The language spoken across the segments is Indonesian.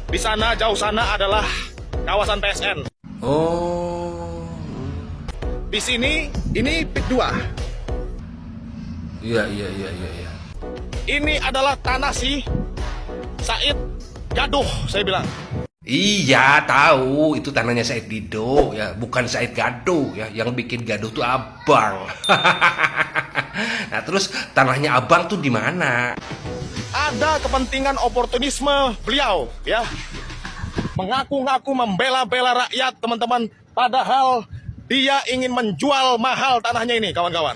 Di sana jauh sana adalah kawasan PSN. Oh, Di sini ini PIK 2. iya. Ini adalah tanah si Said Gaduh, saya bilang. Iya, tahu itu tanahnya Said Dido ya, bukan Said Gaduh ya. Yang bikin gaduh tuh abang. Nah, terus tanahnya abang tuh di mana? Ada kepentingan oportunisme beliau, ya. Mengaku-ngaku membela-bela rakyat, teman-teman. Padahal dia ingin menjual mahal tanahnya ini, kawan-kawan.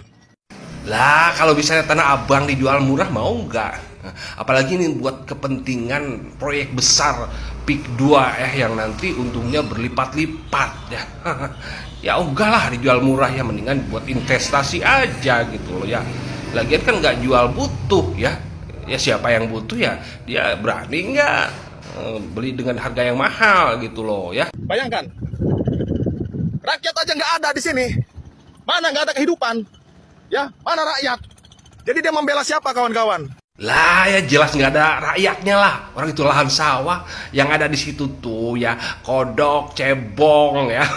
Lah, kalau misalnya tanah abang dijual murah mau nggak? Apalagi ini buat kepentingan proyek besar PIK 2 yang nanti untungnya berlipat-lipat ya. Ya enggak dijual murah ya, mendingan buat investasi aja gitu loh ya. Lagian kan nggak jual butuh ya. Ya siapa yang butuh ya dia berani nggak beli dengan harga yang mahal gitu loh ya. Bayangkan, rakyat aja nggak ada di sini. Mana nggak ada kehidupan? Ya, mana rakyat? Jadi dia membela siapa, kawan-kawan? Lah ya jelas nggak ada rakyatnya lah. Orang itu lahan sawah, yang ada di situ tuh ya kodok, cebong ya.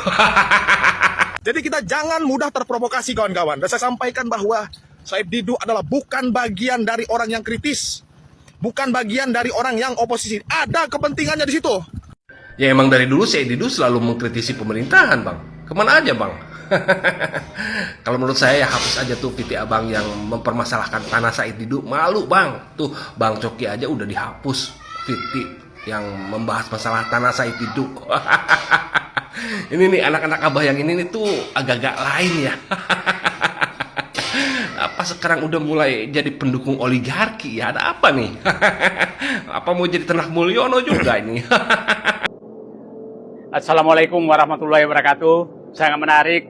Jadi kita jangan mudah terprovokasi, kawan-kawan. Dan saya sampaikan bahwa Said Didu adalah bukan bagian dari orang yang kritis. Bukan bagian dari orang yang oposisi. Ada kepentingannya di situ. Ya emang dari dulu Said Didu selalu mengkritisi pemerintahan bang. Kemana aja bang? Kalau menurut saya ya hapus aja tuh PT abang yang mempermasalahkan tanah Said Didu. Malu bang. Tuh Bang Coki aja udah dihapus PT yang membahas masalah tanah Said Didu. Ini nih anak-anak abah yang ini nih tuh agak-agak lain ya. Apa sekarang udah mulai jadi pendukung oligarki ya? Ada apa nih? Apa mau jadi Ternak Mulyono juga ini? Assalamualaikum warahmatullahi wabarakatuh. Sangat menarik.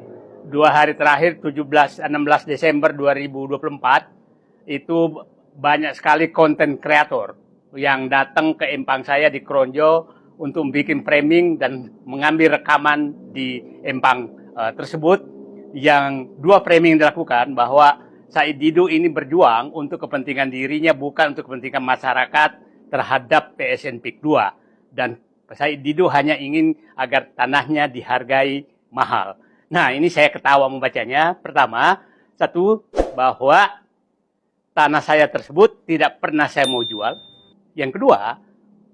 2 hari terakhir 17-16 Desember 2024 itu banyak sekali konten kreator yang datang ke empang saya di Kronjo untuk bikin framing dan mengambil rekaman di empang tersebut. Yang 2 framing dilakukan bahwa Said Didu ini berjuang untuk kepentingan dirinya, bukan untuk kepentingan masyarakat terhadap PSN PIK 2. Dan Said Didu hanya ingin agar tanahnya dihargai mahal. Nah, ini saya ketawa membacanya. Pertama, satu, bahwa tanah saya tersebut tidak pernah saya mau jual. Yang kedua,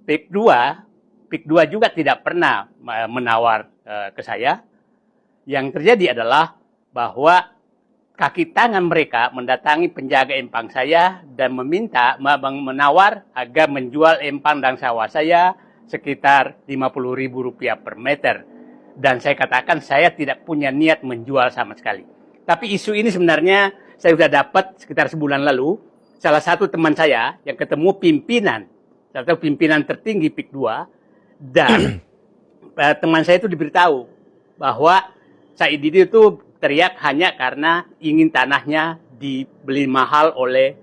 PIK 2 juga tidak pernah menawar ke saya. Yang terjadi adalah bahwa kaki tangan mereka mendatangi penjaga empang saya dan meminta menawar agar menjual empang dan sawah saya sekitar Rp50.000 per meter. Dan saya katakan saya tidak punya niat menjual sama sekali. Tapi isu ini sebenarnya saya sudah dapat sekitar sebulan lalu. Salah satu teman saya yang ketemu salah satu pimpinan tertinggi PIK 2. Dan teman saya itu diberitahu bahwa Said Didu itu teriak hanya karena ingin tanahnya dibeli mahal oleh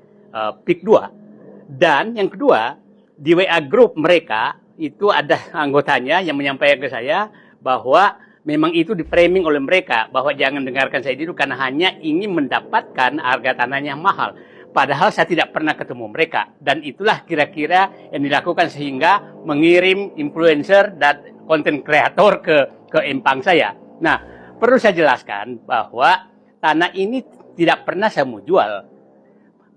PIK 2. Dan yang kedua, di WA group mereka itu ada anggotanya yang menyampaikan ke saya bahwa memang itu di-framing oleh mereka bahwa jangan dengarkan Said Didu karena hanya ingin mendapatkan harga tanahnya mahal. Padahal saya tidak pernah ketemu mereka. Dan itulah kira-kira yang dilakukan sehingga mengirim influencer dan konten kreator ke empang saya. Nah, perlu saya jelaskan bahwa tanah ini tidak pernah saya mau jual.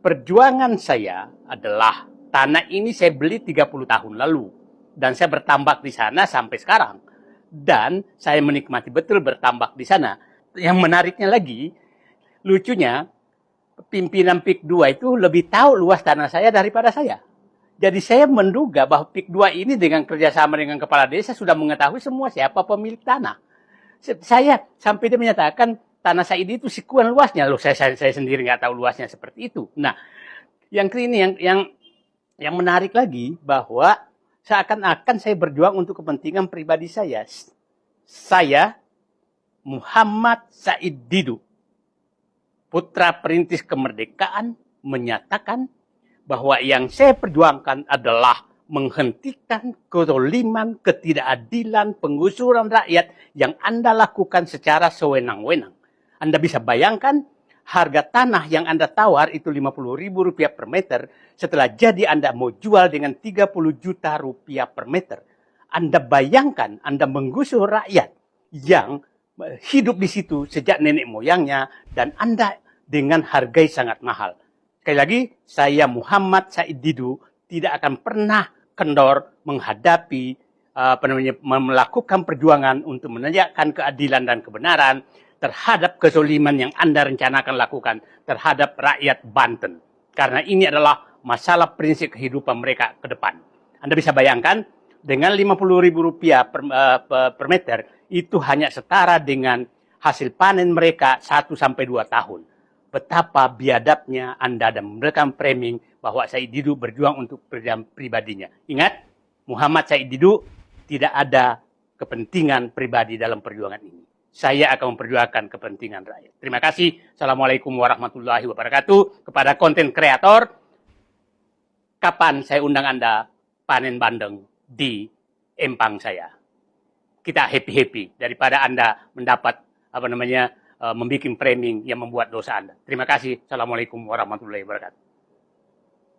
Perjuangan saya adalah tanah ini saya beli 30 tahun lalu. Dan saya bertambak di sana sampai sekarang. Dan saya menikmati betul bertambak di sana. Yang menariknya lagi, lucunya, pimpinan PIK 2 itu lebih tahu luas tanah saya daripada saya. Jadi saya menduga bahwa PIK 2 ini dengan kerjasama dengan kepala desa sudah mengetahui semua siapa pemilik tanah. Saya sampai dia menyatakan tanah saya itu sekuan luasnya. Loh, saya sendiri nggak tahu luasnya seperti itu. Nah, yang ini yang menarik lagi bahwa seakan-akan saya berjuang untuk kepentingan pribadi saya. Saya, Muhammad Said Didu, putra perintis kemerdekaan, menyatakan bahwa yang saya perjuangkan adalah menghentikan kezaliman, ketidakadilan, penggusuran rakyat yang Anda lakukan secara sewenang-wenang. Anda bisa bayangkan harga tanah yang Anda tawar itu Rp50.000 per meter, setelah jadi Anda mau jual dengan Rp30 juta per meter. Anda bayangkan, Anda menggusur rakyat yang hidup di situ sejak nenek moyangnya, dan Anda dengan harga sangat mahal. Sekali lagi, saya Muhammad Said Didu tidak akan pernah kendor menghadapi melakukan perjuangan untuk menegakkan keadilan dan kebenaran terhadap kezoliman yang Anda rencanakan lakukan terhadap rakyat Banten. Karena ini adalah masalah prinsip kehidupan mereka ke depan. Anda bisa bayangkan, dengan Rp50.000 per meter, itu hanya setara dengan hasil panen mereka 1 sampai 2 tahun. Betapa biadabnya Anda dan memberikan framing bahwa Said Didu berjuang untuk pribadinya. Ingat, Muhammad Said Didu tidak ada kepentingan pribadi dalam perjuangan ini. Saya akan memperjuangkan kepentingan rakyat. Terima kasih. Assalamualaikum warahmatullahi wabarakatuh. Kepada konten kreator, kapan saya undang Anda panen bandeng di empang saya? Kita happy-happy daripada Anda mendapat membuat framing yang membuat dosa Anda. Terima kasih. Assalamualaikum warahmatullahi wabarakatuh.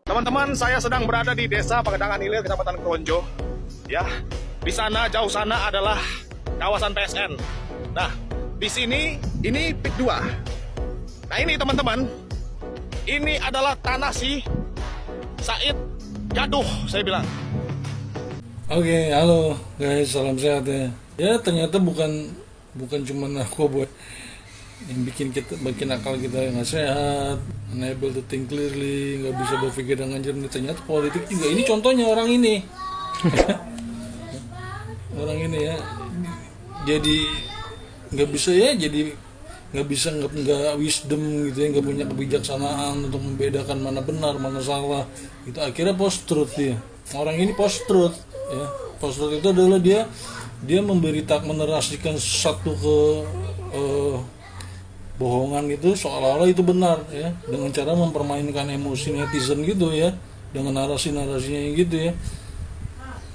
Teman-teman, saya sedang berada di Desa Pagedangan Hilir, Kecamatan Kronjo. Ya, di sana jauh sana adalah kawasan PSN. Nah, di sini ini PIK 2. Nah, ini teman-teman, ini adalah tanah si Said Gaduh, saya bilang. Oke, halo guys, salam sehat ya. Ya ternyata bukan cuma narkoba yang bikin akal kita nggak sehat, unable to think clearly, nggak bisa berpikir dengan jernih. Ternyata politik juga. Ini contohnya orang ini, orang ini ya. Jadi nggak wisdom gitu ya, nggak punya kebijaksanaan untuk membedakan mana benar mana salah. Itu akhirnya post truth dia. Orang ini post truth. Ya, post truth itu adalah dia menerasikan satu bohongan itu seolah-olah itu benar ya, dengan cara mempermainkan emosi netizen gitu ya, dengan narasi-narasinya yang gitu ya.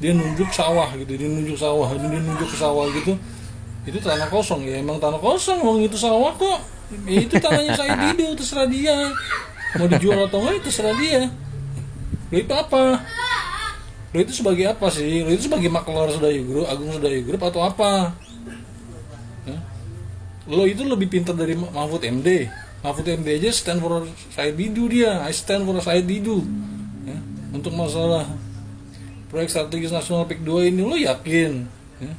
Dia nunjuk sawah gitu, dia nunjuk ke sawah gitu. Itu tanah kosong ya, emang tanah kosong, emang itu sawah kok. Ya, itu tanahnya Said Didu, terserah dia. Mau dijual atau enggak itu terserah dia. Itu apa? Lo itu sebagai apa sih? Lo itu sebagai maklar Sedayu Group, Agung Sedayu Group atau apa? Ya? Lo itu lebih pintar dari Mahfud MD. Mahfud MD aja stand for Said Didu dia. I stand for Said Didu. Ya? Untuk masalah proyek strategis nasional PIK 2 ini lo yakin? Ya?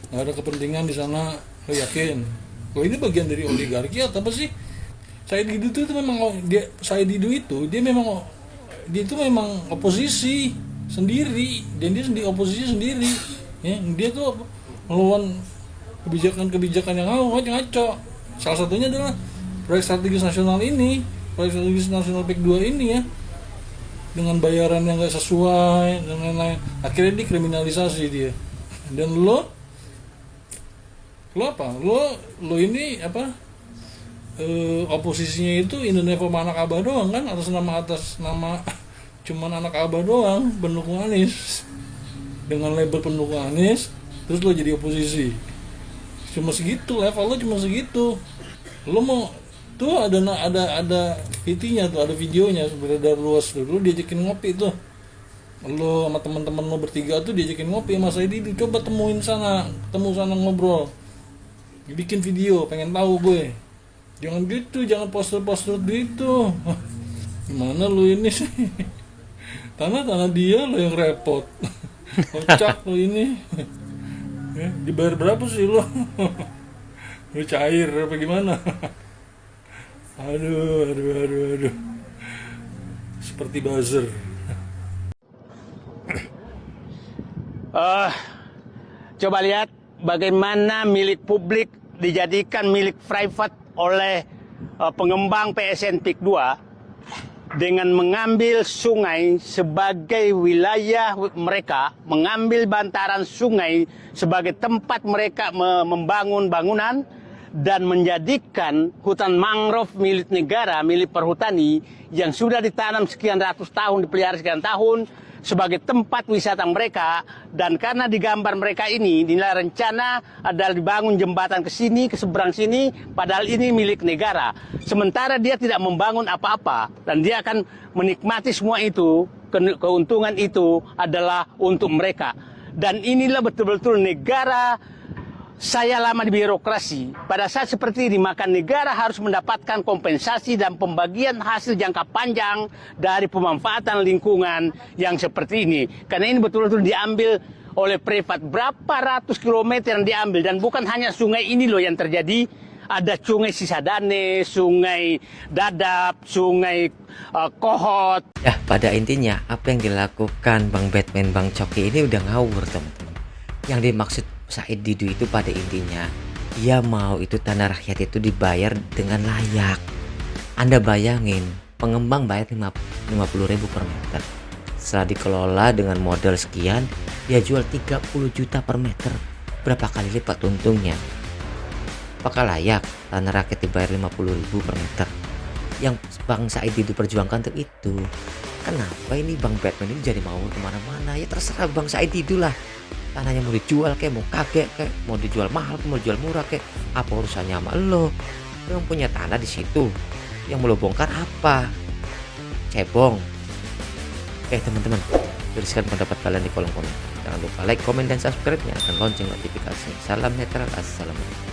Gak ada kepentingan di sana, lo yakin? Lo ini bagian dari oligarki atau apa sih? Said Didu itu memang dia itu memang oposisi sendiri, dan dia oposisi sendiri ya. Dia tuh melawan kebijakan yang ngaco. Salah satunya adalah proyek strategis nasional ini, proyek strategis nasional PIK 2 ini ya, dengan bayaran yang gak sesuai dan lain-lain. Akhirnya dikriminalisasi dia. Dan lo apa? Lo ini apa? Oposisinya itu Indonesia anak Abah doang kan, atas nama cuman anak Abah doang, pendukung Anies, dengan label pendukung Anies, terus lo jadi oposisi. Cuma segitu, level lo cuma segitu. Lo mau tuh ada VT-nya tuh, ada videonya beredar luas tuh. Lo diajakin ngopi tuh, lo sama teman-teman lo bertiga tuh diajakin ngopi sama Said Didu. Coba ketemu sana ngobrol, bikin video, pengen tahu gue. Jangan gitu, jangan poster gitu. Gimana lo ini sih? Tanah dia lo yang repot. Kocak lo ini. Dibayar berapa sih lo? Lo cair apa gimana? Aduh. Seperti buzzer. Coba lihat bagaimana milik publik dijadikan milik private oleh pengembang PSN PIK 2 dengan mengambil sungai sebagai wilayah mereka, mengambil bantaran sungai sebagai tempat mereka membangun bangunan, dan menjadikan hutan mangrove milik negara, milik perhutani yang sudah ditanam sekian ratus tahun, dipelihara sekian tahun, sebagai tempat wisata mereka. Dan karena digambar mereka ini nilai rencana adalah dibangun jembatan ke sini, ke seberang sini, padahal ini milik negara. Sementara dia tidak membangun apa-apa, dan dia akan menikmati semua itu, keuntungan itu adalah untuk mereka. Dan inilah betul-betul negara saya lama di birokrasi. Pada saat seperti ini, maka negara harus mendapatkan kompensasi dan pembagian hasil jangka panjang dari pemanfaatan lingkungan yang seperti ini. Karena ini betul-betul diambil oleh privat. Berapa ratus kilometer yang diambil. Dan bukan hanya sungai ini loh yang terjadi. Ada sungai Sisadane, sungai Dadap, sungai Kohot. Ya, pada intinya apa yang dilakukan Bang Batman, Bang Coki ini udah ngawur, teman-teman. Yang dimaksud Said Didu itu pada intinya dia mau itu tanah rakyat itu dibayar dengan layak. Anda bayangin, pengembang bayar 50.000 per meter. Setelah dikelola dengan modal sekian, dia jual 30 juta per meter. Berapa kali lipat untungnya? Apakah layak tanah rakyat dibayar 50.000 per meter? Yang Bang Said Didu perjuangkan untuk itu. Kenapa ini Bang Batman ini jadi mau kemana-mana? Ya terserah Bang Said Didu lah. Tanahnya mau dijual kayak, mau kagak kayak, mau dijual mahal kayak, mau dijual murah kayak, apa urusannya sama lo? Lo yang punya tanah di situ, yang mau lo bongkar apa? Cebong. Oke teman-teman, tuliskan pendapat kalian di kolom komen. Jangan lupa like, komen, dan subscribe-nya, dan lonceng notifikasi. Salam netral, assalamualaikum.